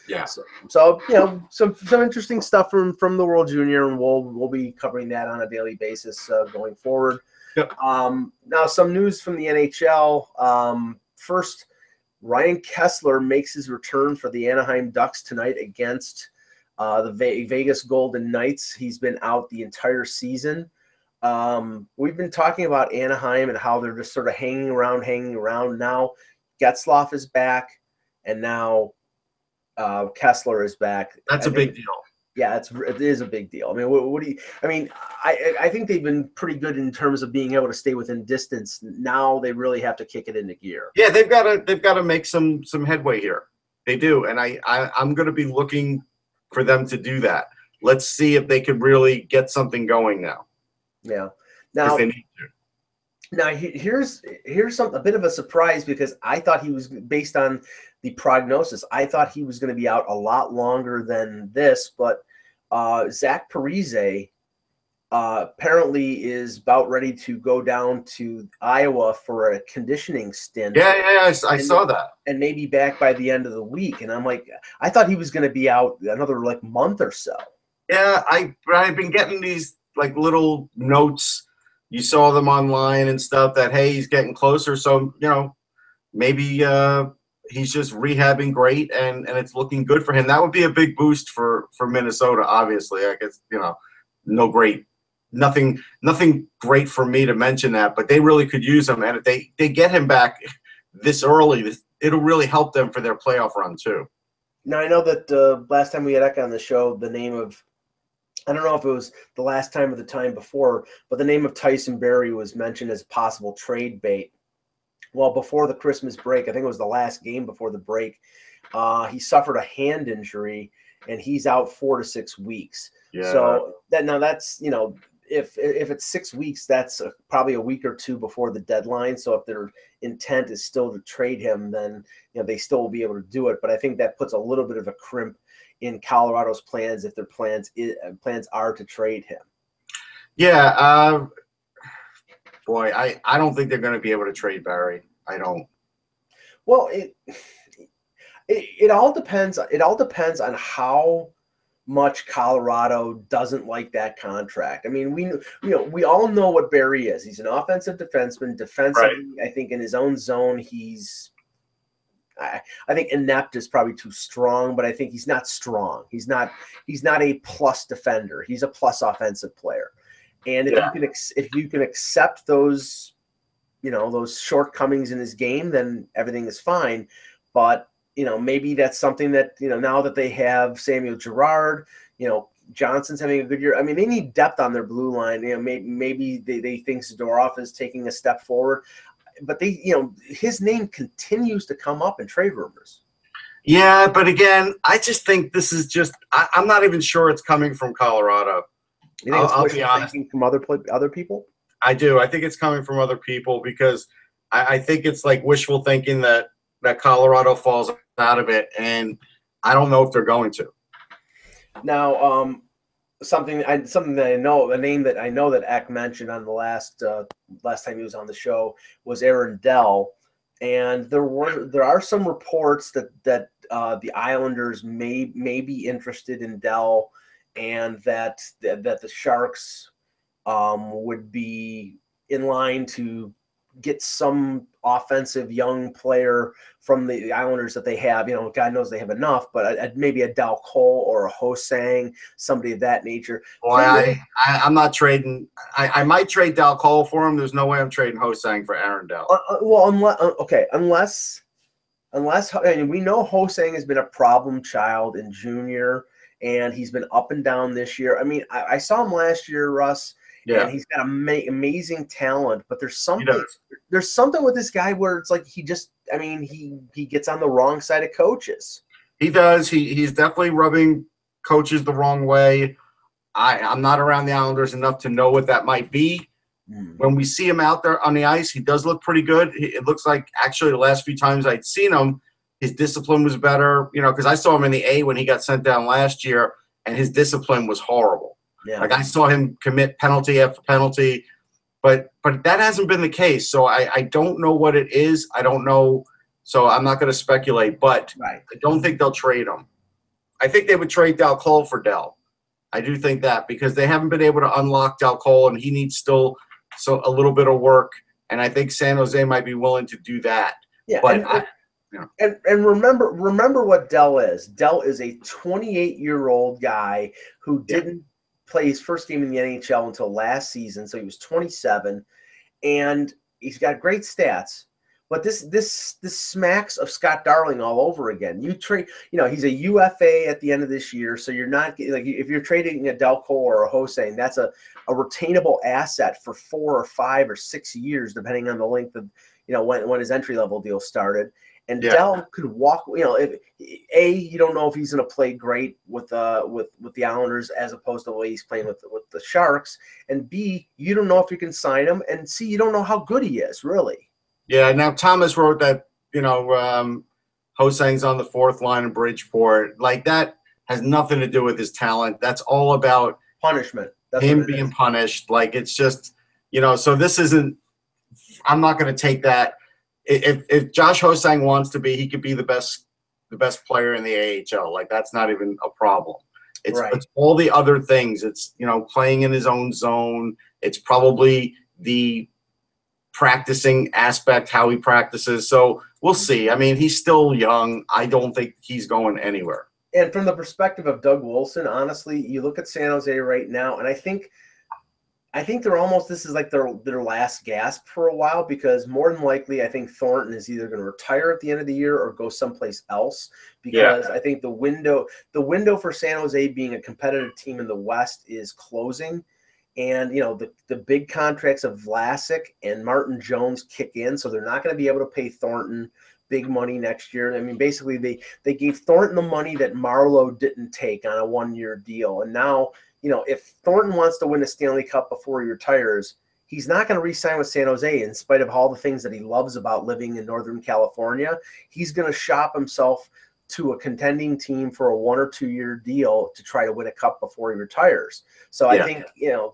Yeah. So some interesting stuff from the World Junior, and we'll be covering that on a daily basis going forward. Yep. Now some news from the NHL. First, Ryan Kessler makes his return for the Anaheim Ducks tonight against the Vegas Golden Knights. He's been out the entire season. We've been talking about Anaheim and how they're just sort of hanging around. Now Getzlaf is back, and now Kessler is back. That's a big deal. Yeah, it is a big deal. I mean, what do you? I mean, I think they've been pretty good in terms of being able to stay within distance. Now they really have to kick it into gear. Yeah, they've got to make some headway here. They do, and I'm going to be looking for them to do that. Let's see if they could really get something going now. Yeah. because Now, they need to. here's a bit of a surprise, because I thought he was, based on the prognosis, I thought he was going to be out a lot longer than this. But Zach Parise apparently is about ready to go down to Iowa for a conditioning stint. Yeah, I saw that. And maybe back by the end of the week. And I'm like, I thought he was going to be out another like month or so. Yeah, I've been getting these like little notes. You saw them online and stuff that, hey, he's getting closer. So, maybe he's just rehabbing great and it's looking good for him. That would be a big boost for Minnesota, obviously. I guess, nothing great for me to mention that, but they really could use him. And if they get him back this early, it'll really help them for their playoff run too. Now, I know that last time we had Eck on the show, the name of, I don't know if it was the last time or the time before, but the name of Tyson Barrie was mentioned as possible trade bait. Well, before the Christmas break, I think it was the last game before the break, he suffered a hand injury, and he's out 4 to 6 weeks. Yeah. So that's, if it's 6 weeks, that's probably a week or two before the deadline. So if their intent is still to trade him, then they still will be able to do it. But I think that puts a little bit of a crimp in Colorado's plans if their plans are to trade him. Yeah, boy, I don't think they're going to be able to trade Barrie. I don't. Well, it all depends. It all depends on how much Colorado doesn't like that contract. I mean, we all know what Barrie is. He's an offensive defenseman. Defensively, right. I think in his own zone, he's. I think inept is probably too strong, but I think he's not strong. He's not a plus defender. He's a plus offensive player. And if you can accept those, those shortcomings in his game, then everything is fine. But maybe that's something that now that they have Samuel Girard, Johnson's having a good year. I mean, they need depth on their blue line. Maybe they think Zadorov is taking a step forward. But his name continues to come up in trade rumors. Yeah, but again, I just think this is I'm not even sure it's coming from Colorado. You think I'll be honest. From other people? I do. I think it's coming from other people because I think it's like wishful thinking that Colorado falls out of it, and I don't know if they're going to. Now, something that I know, a name that I know that Eck mentioned on the last time he was on the show was Aaron Dell, and there are some reports that the Islanders may be interested in Dell, and that the Sharks would be in line to get some offensive young player from the Islanders that they have. God knows they have enough, but maybe a Dal Cole or a Ho-Sang, somebody of that nature. Boy, I'm not trading. I might trade Dal Cole for him. There's no way I'm trading Ho-Sang for Aaron Dell. Unless we know Ho-Sang has been a problem child in junior, and he's been up and down this year. I mean, I saw him last year, Russ. Yeah. And he's got amazing talent, but there's something with this guy where it's like he gets on the wrong side of coaches. He does. He's definitely rubbing coaches the wrong way. I'm not around the Islanders enough to know what that might be. When we see him out there on the ice, he does look pretty good. It looks like actually the last few times I'd seen him, his discipline was better. Because I saw him in the A when he got sent down last year, and his discipline was horrible. Yeah. Like I saw him commit penalty after penalty, but that hasn't been the case. So I don't know what it is. I don't know. So I'm not going to speculate, but I don't think they'll trade him. I think they would trade Dal Cole for Dell. I do think that because they haven't been able to unlock Dal Cole, and he needs still a little bit of work. And I think San Jose might be willing to do that. Yeah, but and remember what Dell is. Dell is a 28-year-old guy who didn't play his first game in the NHL until last season, so he was 27, and he's got great stats. But this smacks of Scott Darling all over again. You trade, he's a UFA at the end of this year, so you're not like if you're trading a Dal Cole or a Ho-Sang, that's a retainable asset for 4 or 5 or 6 years, depending on the length of when his entry level deal started. And Dell could walk. If you don't know if he's going to play great with the Islanders as opposed to the way he's playing with the Sharks, and B, you don't know if you can sign him, and C, you don't know how good he is really. Yeah. Now Thomas wrote that Ho-Sang's on the fourth line in Bridgeport. Like, that has nothing to do with his talent. That's all about punishment. That's him being punished. Like, it's just, so this isn't – I'm not going to take that. If Josh Ho-Sang wants to be, he could be the best player in the AHL. Like, that's not even a problem. It's all the other things. It's, playing in his own zone. It's probably the practicing aspect, how he practices. So we'll see. I mean, he's still young. I don't think he's going anywhere. And from the perspective of Doug Wilson, honestly, you look at San Jose right now, and I think they're almost – this is like their last gasp for a while, because more than likely I think Thornton is either going to retire at the end of the year or go someplace else, because I think the window for San Jose being a competitive team in the West is closing. And, the big contracts of Vlasic and Martin Jones kick in, so they're not going to be able to pay Thornton big money next year. I mean, basically they gave Thornton the money that Marlowe didn't take on a one-year deal. And now, if Thornton wants to win a Stanley Cup before he retires, he's not going to re-sign with San Jose in spite of all the things that he loves about living in Northern California. He's going to shop himself to a contending team for a 1 or 2 year deal to try to win a cup before he retires. So I think,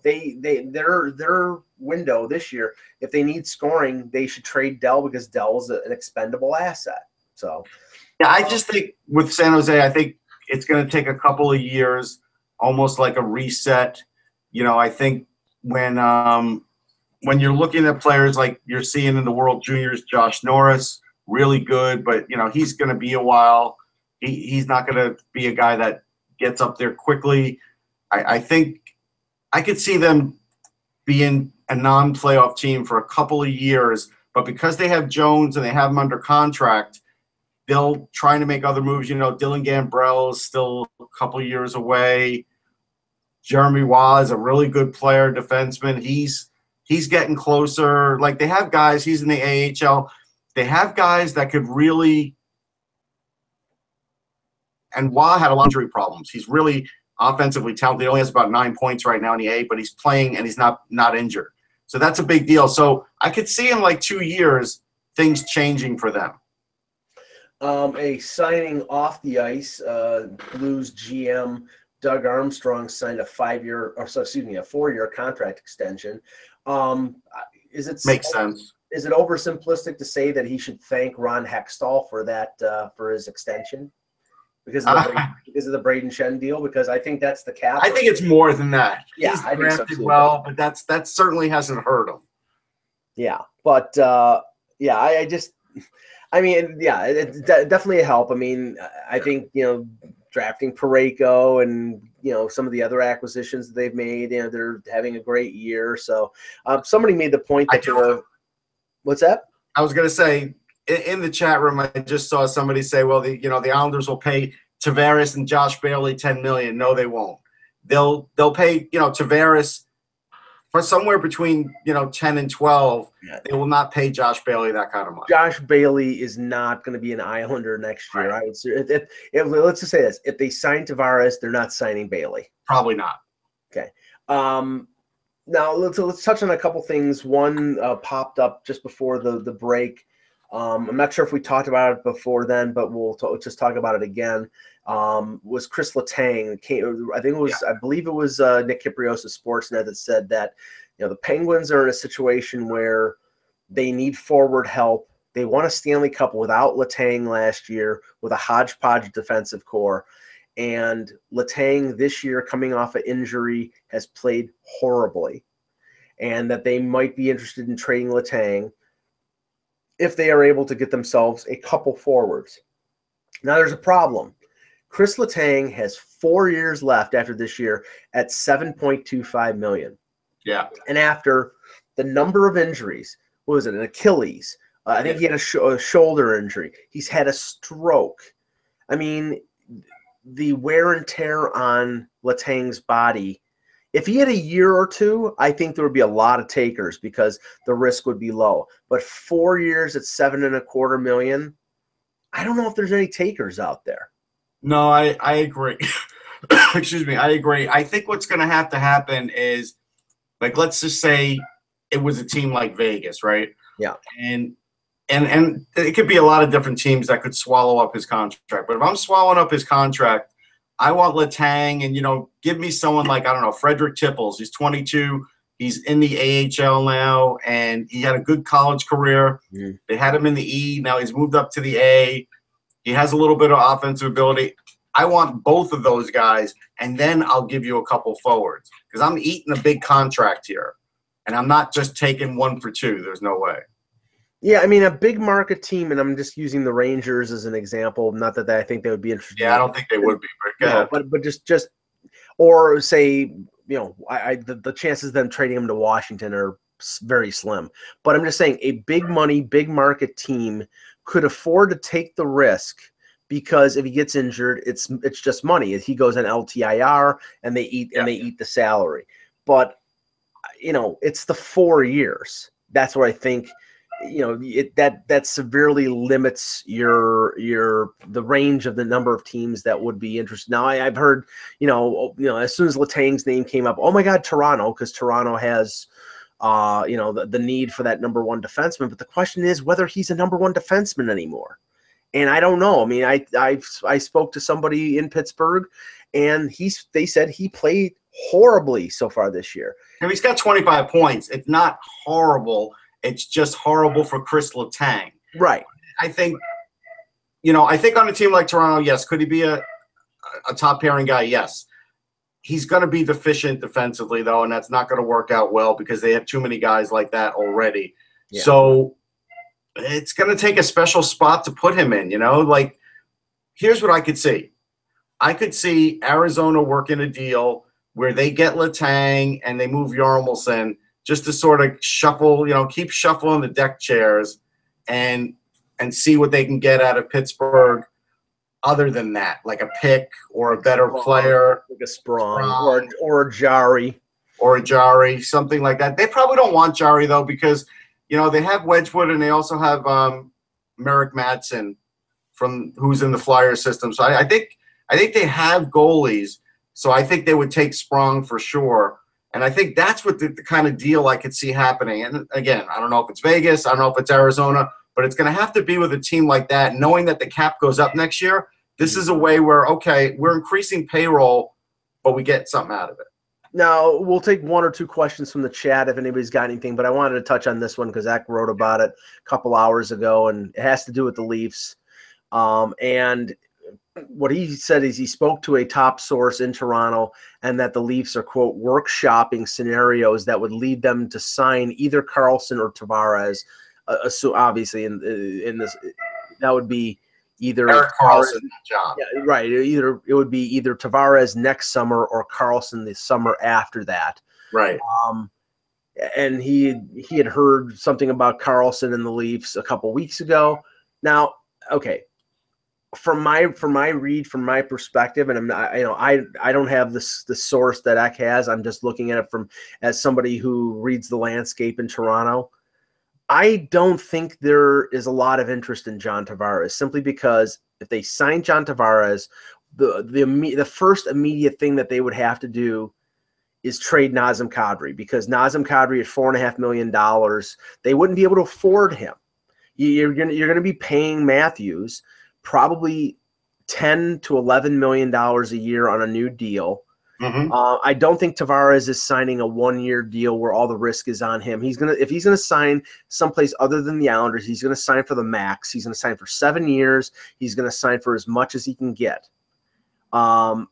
their window this year, if they need scoring, they should trade Dell, because Dell is an expendable asset. So I just think with San Jose, I think it's going to take a couple of years, almost like a reset. I think when you're looking at players like you're seeing in the World Juniors, Josh Norris, really good, but he's going to be a while. He's not going to be a guy that gets up there quickly. I think I could see them being a non-playoff team for a couple of years, but because they have Jones and they have him under contract, they'll try to make other moves. Dylan Gambrell is still a couple of years away. Jeremy Waugh is a really good player, defenseman. He's getting closer. Like, they have guys. He's in the AHL. They have guys that could really – and Waugh had a lot of injury problems. He's really offensively talented. He only has about 9 points right now in the A, but he's playing and he's not injured. So that's a big deal. So I could see in like 2 years things changing for them. A signing off the ice, Blues GM Doug Armstrong signed a 4-year contract extension. Makes sense. Is it oversimplistic to say that he should thank Ron Hextall for that, for his extension? Because of the Braden Shen deal? Because I think that's the cap. I think it's more than that. Yeah, he's I drafted think so too, well, but that certainly hasn't hurt him. Yeah, but it's definitely a help. I mean, I think drafting Parayko and some of the other acquisitions that they've made, they're having a great year. So somebody made the point that what's that? I was going to say, in the chat room, I just saw somebody say, well, the Islanders will pay Tavares and Josh Bailey $10 million. No, they won't. They'll pay, Tavares for somewhere between, 10 and 12. Yeah. They will not pay Josh Bailey that kind of money. Josh Bailey is not going to be an Islander next year. Right. I would say, let's just say this. If they sign Tavares, they're not signing Bailey. Probably not. Okay. Now let's touch on a couple things. One popped up just before the break. I'm not sure if we talked about it before then, but we'll just talk about it again. Was Chris Letang? I believe it was Nick Kiprios of Sportsnet that said that the Penguins are in a situation where they need forward help. They won a Stanley Cup without Letang last year with a hodgepodge defensive core, and Letang this year, coming off an injury, has played horribly, and that they might be interested in trading Letang if they are able to get themselves a couple forwards. Now, there's a problem. Chris Letang has 4 years left after this year at $7.25 million. Yeah. And after the number of injuries, what was it, an Achilles? I think he had a shoulder injury. He's had a stroke. I mean, the wear and tear on Letang's body, if he had a year or two, I think there would be a lot of takers because the risk would be low. But 4 years at $7.25 million, I don't know if there's any takers out there. No, I agree. Excuse me, I agree. I think what's going to happen is, like, let's just say it was a team like Vegas, right? Yeah. And it could be a lot of different teams that could swallow up his contract. But if I'm swallowing up his contract, I want Letang, and give me someone like, I don't know, Frederick Tipples. He's 22. He's in the AHL now, and he had a good college career. Mm. They had him in the E. Now he's moved up to the A. He has a little bit of offensive ability. I want both of those guys, and then I'll give you a couple forwards because I'm eating a big contract here, and I'm not just taking 1 for 2. There's no way. Yeah, I mean, a big market team, and I'm just using the Rangers as an example. Not that I think they would be interested. Yeah, I don't think they would be. But just or say, the chances of them trading him to Washington are very slim. But I'm just saying, a big money, big market team could afford to take the risk because if he gets injured, it's just money. He goes on LTIR, and they eat the salary. But it's the 4 years. That's what I think. That severely limits the range of the number of teams that would be interested. Now I've heard, as soon as Letang's name came up, oh my God, Toronto, because Toronto has, the need for that number one defenseman. But the question is whether he's a number one defenseman anymore. And I don't know. I mean, I spoke to somebody in Pittsburgh, and they said he played horribly so far this year. And he's got 25 points. It's not horrible. It's just horrible for Chris Letang. Right. I think on a team like Toronto, yes. Could he be a top pairing guy? Yes. He's going to be deficient defensively, though, and that's not going to work out well because they have too many guys like that already. Yeah. So it's going to take a special spot to put him in, Like, here's what I could see. I could see Arizona working a deal where they get Letang and they move Yarmulson just to sort of shuffle, keep shuffling the deck chairs and see what they can get out of Pittsburgh other than that, like a pick or a better player. Like a Sprong or a Jari. Or a Jari, something like that. They probably don't want Jari, though, because, they have Wedgwood and they also have Merrick Madsen who's in the Flyer system. So I think they have goalies. So I think they would take Sprong for sure. And I think that's what the kind of deal I could see happening. And again, I don't know if it's Vegas, I don't know if it's Arizona, but it's going to have to be with a team like that, knowing that the cap goes up next year. This is a way where, okay, we're increasing payroll, but we get something out of it. Now, we'll take 1 or 2 questions from the chat if anybody's got anything, but I wanted to touch on this one because Zach wrote about it a couple hours ago, and it has to do with the Leafs. And what he said is he spoke to a top source in Toronto and that the Leafs are, quote, workshopping scenarios that would lead them to sign either Karlsson or Tavares. So obviously in this, that would be either Erik Karlsson, John. Yeah, right. It would be either Tavares next summer or Karlsson the summer after that. Right. And he had heard something about Karlsson and the Leafs a couple weeks ago. Now, okay. From my perspective, and I don't have the source that Eck has. I'm just looking at it as somebody who reads the landscape in Toronto. I don't think there is a lot of interest in John Tavares simply because if they sign John Tavares, the first immediate thing that they would have to do is trade Nazem Kadri because Nazem Kadri at $4.5 million, they wouldn't be able to afford him. You're gonna be paying Matthews probably $10 to $11 million a year on a new deal. Mm-hmm. I don't think Tavares is signing a 1-year deal where all the risk is on him. If he's gonna sign someplace other than the Islanders, he's gonna sign for the max. He's gonna sign for 7 years. He's gonna sign for as much as he can get. So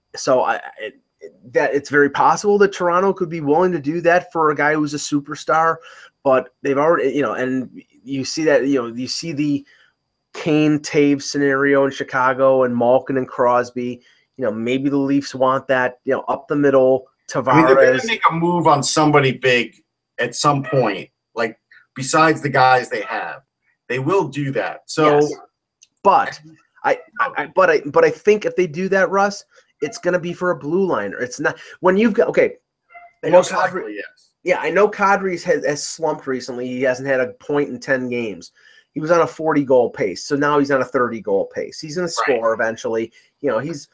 it's very possible that Toronto could be willing to do that for a guy who's a superstar, but they've already, and you see that, you see the Kane Taves scenario in Chicago and Malkin and Crosby. Maybe the Leafs want that, up the middle. Tavares. I mean, they're going to make a move on somebody big at some point, like besides the guys they have. They will do that. So, yes. But I think if they do that, Russ, it's going to be for a blue liner. It's not when you've got I know Kadri. Yes. Yeah, I know Kadri has slumped recently. He hasn't had a point in 10 games. he was on a 40-goal pace. So now he's on a 30-goal pace. He's going to score eventually. You know, he's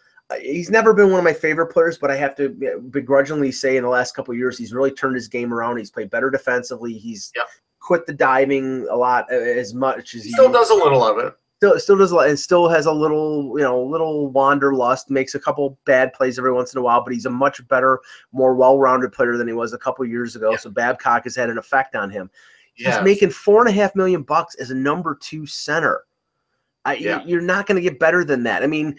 never been one of my favorite players, but I have to begrudgingly say in the last couple of years, he's really turned his game around. He's played better defensively. He's quit the diving a lot as much as he still does a little of it. Still does a lot, and still has a little wanderlust, makes a couple bad plays every once in a while, but he's a much better, more well-rounded player than he was a couple years ago. So Babcock has had an effect on him. He's making $4.5 million as a number 2 center. You're not going to get better than that. I mean,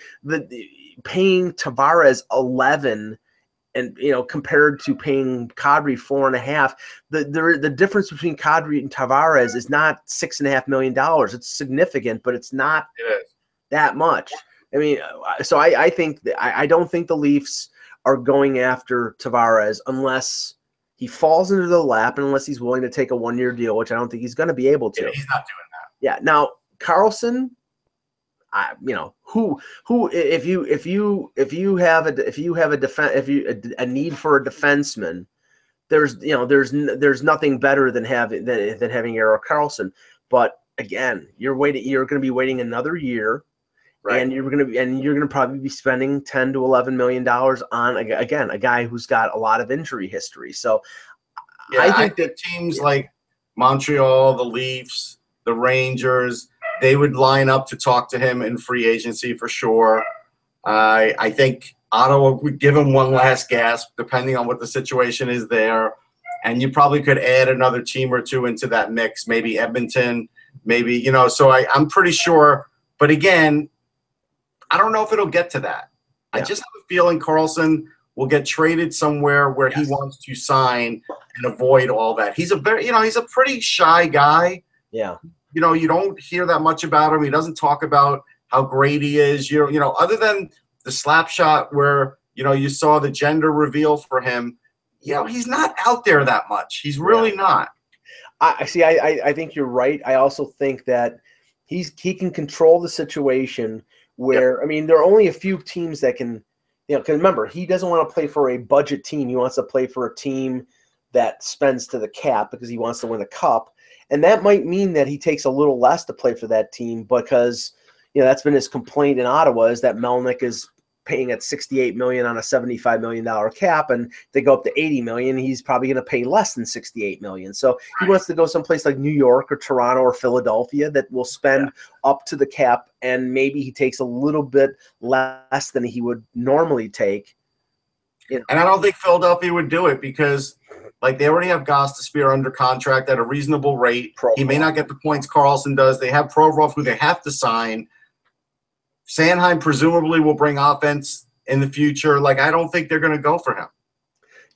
paying Tavares 11, and compared to paying Kadri 4.5, the difference between Kadri and Tavares is not $6.5 million. It's significant, but it's not that much. I mean, so I think I don't think the Leafs are going after Tavares unless he falls into the lap and unless he's willing to take a 1-year deal, which I don't think he's going to be able to. Yeah, he's not doing that. Yeah. Now Karlsson, who if you have a need for a defenseman, there's nothing better than having Erik Karlsson. But again, you're going to be waiting another year, and you're going to probably be spending $10 to $11 million on a guy who's got a lot of injury history. So I think that teams like Montreal, the Leafs, the Rangers, they would line up to talk to him in free agency for sure. I think Ottawa would give him one last gasp, depending on what the situation is there. And you probably could add another team or two into that mix, maybe Edmonton, maybe, so I'm pretty sure. But again, I don't know if it'll get to that. I just have a feeling Karlsson will get traded somewhere where he wants to sign and avoid all that. He's a he's a pretty shy guy. Yeah. You don't hear that much about him. He doesn't talk about how great he is. Other than the slap shot where, you saw the gender reveal for him, he's not out there that much. He's really not. I think you're right. I also think that he can control the situation where, I mean, there are only a few teams that can, because remember, he doesn't want to play for a budget team. He wants to play for a team that spends to the cap because he wants to win a cup. And that might mean that he takes a little less to play for that team because, that's been his complaint in Ottawa is that Melnyk is paying at $68 million on a $75 million cap, and if they go up to $80 million, he's probably going to pay less than $68 million. So he wants to go someplace like New York or Toronto or Philadelphia that will spend up to the cap, and maybe he takes a little bit less than he would normally take. And I don't think Philadelphia would do it because they already have Gostisbehere under contract at a reasonable rate. He may not get the points Karlsson does. They have Provorov, who they have to sign. Sanheim presumably will bring offense in the future. I don't think they're going to go for him.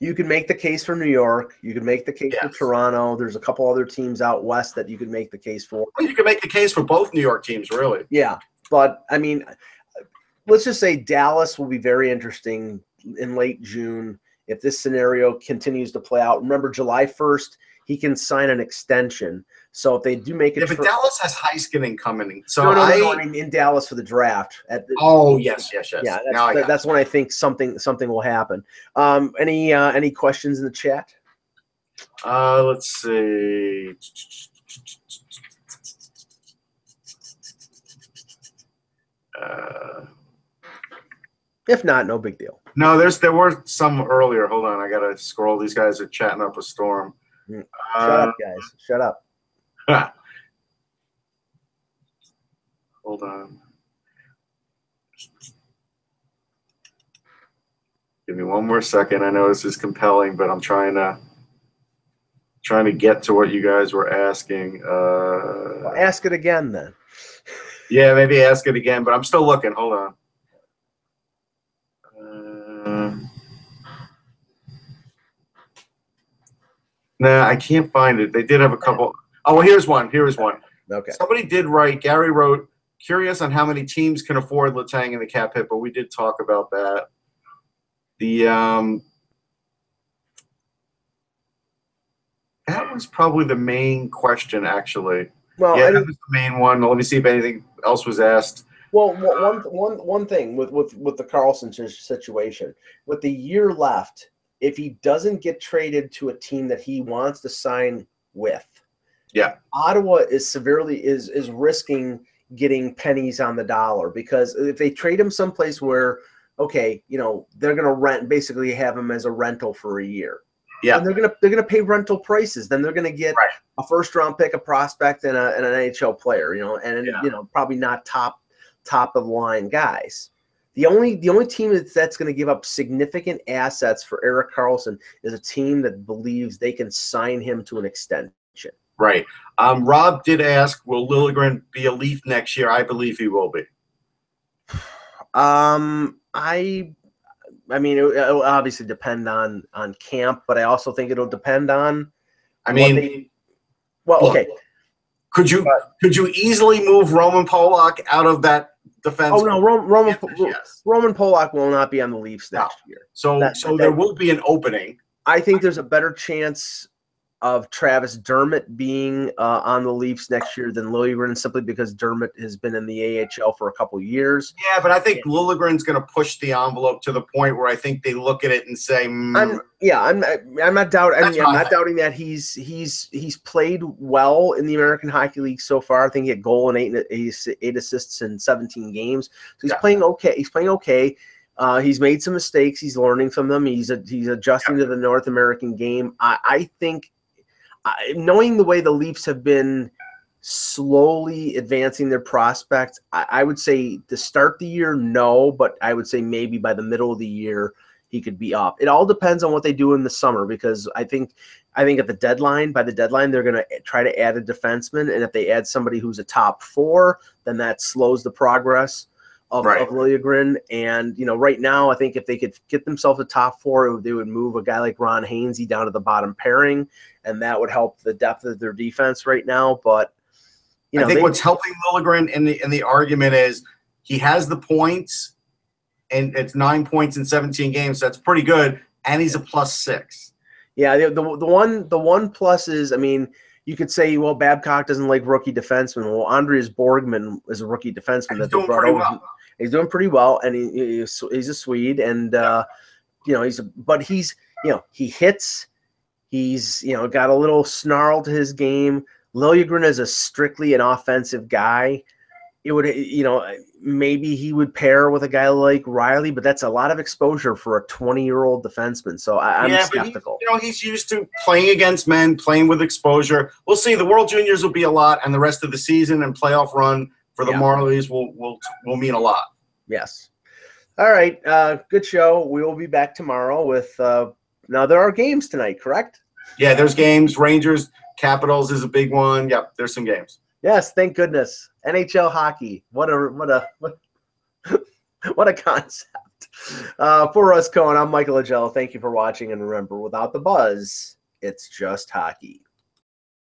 You can make the case for New York. You can make the case for Toronto. There's a couple other teams out west that you could make the case for. Well, you can make the case for both New York teams, really. Yeah, but, I mean, let's just say Dallas will be very interesting in late June if this scenario continues to play out. Remember, July 1st, he can sign an extension. So if they do make it, but Dallas has Heiskanen coming. So no, I mean in Dallas for the draft. Yes. Yeah, that's when I think something will happen. Any questions in the chat? Let's see. If not, no big deal. No, there were some earlier. Hold on, I gotta scroll. These guys are chatting up a storm. Shut up, guys. Shut up. Hold on. Give me one more second. I know this is compelling, but I'm trying to get to what you guys were asking. Well, ask it again then. Yeah, maybe ask it again, but I'm still looking. Hold on. Nah, I can't find it. They did have a couple. Oh, well, here's one. Okay. Somebody did write. Gary wrote, curious on how many teams can afford Letang in the cap hit, but we did talk about that. That was probably the main question, actually. Well, yeah, that was the main one. Let me see if anything else was asked. Well, one thing with the Karlsson situation, with the year left, if he doesn't get traded to a team that he wants to sign with, Yeah. Ottawa is risking getting pennies on the dollar, because if they trade him someplace where, okay, they're going to basically have him as a rental for a year. Yeah. And they're gonna pay rental prices. Then they're gonna get a first round pick, a prospect, and an NHL player. Probably not top of the line guys. The only team that's going to give up significant assets for Erik Karlsson is a team that believes they can sign him to an extension. Right. Rob did ask, will Liljegren be a Leaf next year? I believe he will be. I mean, it'll obviously depend on camp, but I also think it'll depend on. Okay. Could you easily move Roman Polak out of that defense? Oh no, Roman Polak will not be on the Leafs next year. So there will be an opening. I think there's a better chance of Travis Dermott being on the Leafs next year than Liljegren, simply because Dermott has been in the AHL for a couple of years. Yeah, but I think Liljegren's going to push the envelope to the point where I think they look at it and say, I'm not doubting that he's played well in the American Hockey League so far. I think he had a goal and eight assists in 17 games. So he's playing okay. He's made some mistakes. He's learning from them. He's adjusting to the North American game. I think, knowing the way the Leafs have been slowly advancing their prospects, I would say to start the year, no, but I would say maybe by the middle of the year he could be up. It all depends on what they do in the summer, because I think by the deadline, they're going to try to add a defenseman, and if they add somebody who's a top 4, then that slows the progress of Liljegren. And right now, I think if they could get themselves a top 4, they would move a guy like Ron Hainsey down to the bottom pairing, and that would help the depth of their defense right now. But I think what's helping Liljegren in the argument is he has the points, and it's 9 points in 17 games. So that's pretty good, and he's a +6. Yeah, the one plus is, I mean, you could say, well, Babcock doesn't like rookie defensemen. Well, Andreas Borgman is a rookie defenseman that they brought over. Well. He's doing pretty well, and he's a Swede, and he hits. He's got a little snarl to his game. Liljegren is strictly an offensive guy. It would, maybe he would pair with a guy like Riley, but that's a lot of exposure for a 20-year-old defenseman. So I'm skeptical. He's used to playing against men, playing with exposure. We'll see. The World Juniors will be a lot, and the rest of the season and playoff run for the Marlies will mean a lot. Yes. All right. Good show. We will be back tomorrow with now there are games tonight, correct? Yeah, there's games. Rangers, Capitals is a big one. Yep, there's some games. Yes, thank goodness. NHL hockey. What a concept. For Russ Cohen, I'm Michael Agello. Thank you for watching, and remember, without the buzz, it's just hockey.